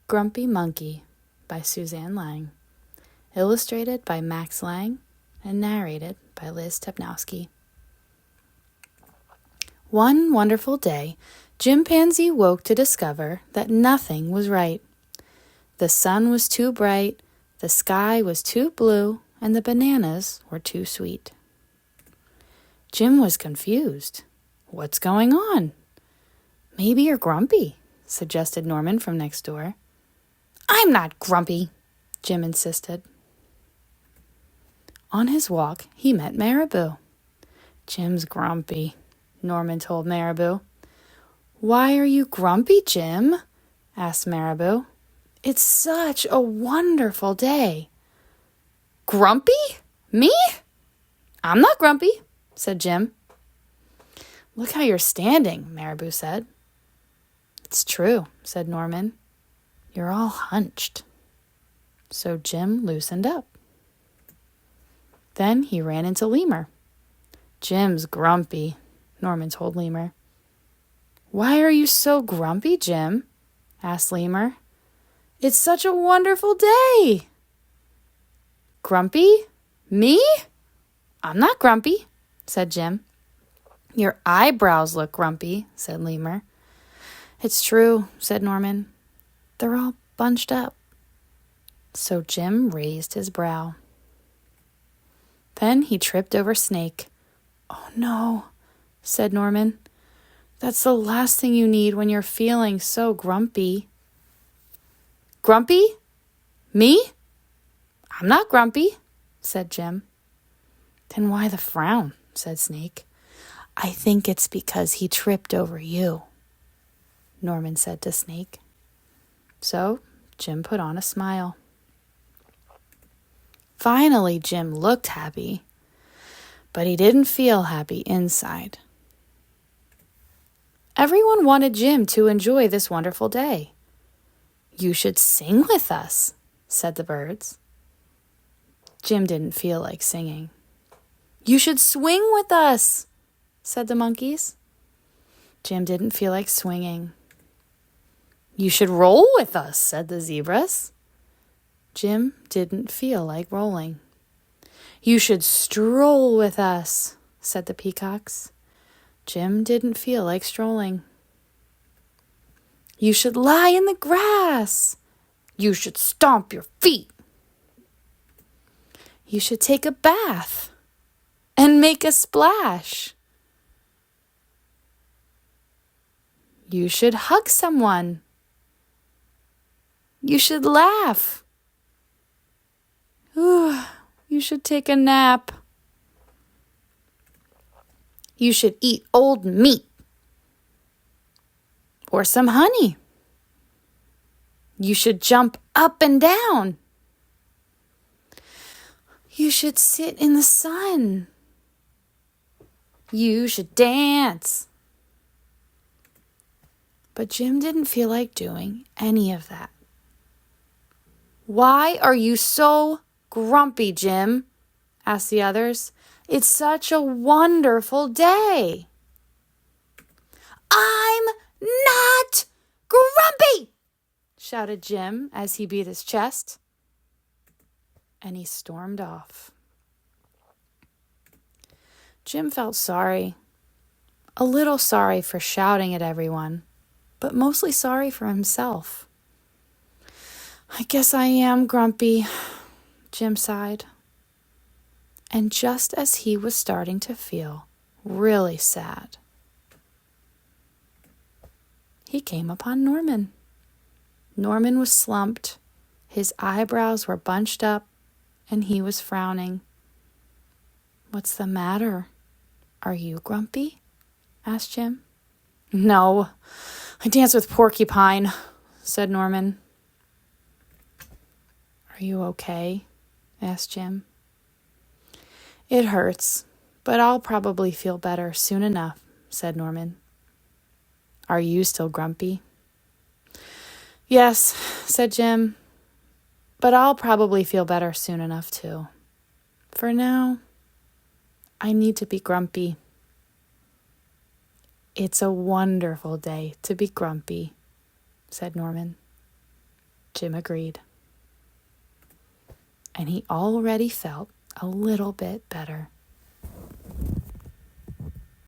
Grumpy Monkey by Suzanne Lang. Illustrated by Max Lang and narrated by Liz Tepnowski. One wonderful day, Chimpanzee woke to discover that nothing was right. The sun was too bright, the sky was too blue, and the bananas were too sweet. Jim was confused. What's going on? Maybe you're grumpy, suggested Norman from next door. I'm not grumpy, Jim insisted. On his walk, he met Marabou. Jim's grumpy, Norman told Marabou. Why are you grumpy, Jim? Asked Marabou. It's such a wonderful day. Grumpy? Me? I'm not grumpy, said Jim. Look how you're standing, Marabou said. It's true, said Norman. You're all hunched. So Jim loosened up. Then he ran into Lemur. Jim's grumpy, Norman told Lemur. Why are you so grumpy, Jim? Asked Lemur. It's such a wonderful day. Grumpy? Me? I'm not grumpy, said Jim. Your eyebrows look grumpy, said Lemur. It's true, said Norman. They're all bunched up. So Jim raised his brow. Then he tripped over Snake. Oh no, said Norman. That's the last thing you need when you're feeling so grumpy. Grumpy? Me? I'm not grumpy, said Jim. Then why the frown, said Snake. I think it's because he tripped over you, Norman said to Snake. So Jim put on a smile. Finally, Jim looked happy, but he didn't feel happy inside. Everyone wanted Jim to enjoy this wonderful day. You should sing with us, said the birds. Jim didn't feel like singing. You should swing with us, said the monkeys. Jim didn't feel like swinging. You should roll with us, said the zebras. Jim didn't feel like rolling. You should stroll with us, said the peacocks. Jim didn't feel like strolling. You should lie in the grass. You should stomp your feet. You should take a bath and make a splash. You should hug someone. You should laugh. You should take a nap. You should eat old meat or some honey. You should jump up and down. You should sit in the sun. You should dance. But Jim didn't feel like doing any of that. Why are you so grumpy, Jim? Asked the others. It's such a wonderful day. I'm not grumpy, shouted Jim as he beat his chest. And he stormed off. Jim felt sorry. A little sorry for shouting at everyone, but mostly sorry for himself. I guess I am grumpy, Jim sighed. And just as he was starting to feel really sad, he came upon Norman. Norman was slumped, his eyebrows were bunched up, and he was frowning. What's the matter? Are you grumpy? Asked Jim. No, I dance with Porcupine, said Norman. Are you okay? Asked Jim. It hurts, but I'll probably feel better soon enough, said Norman. Are you still grumpy? Yes, said Jim, but I'll probably feel better soon enough too. For now, I need to be grumpy. It's a wonderful day to be grumpy, said Norman. Jim agreed. And he already felt a little bit better.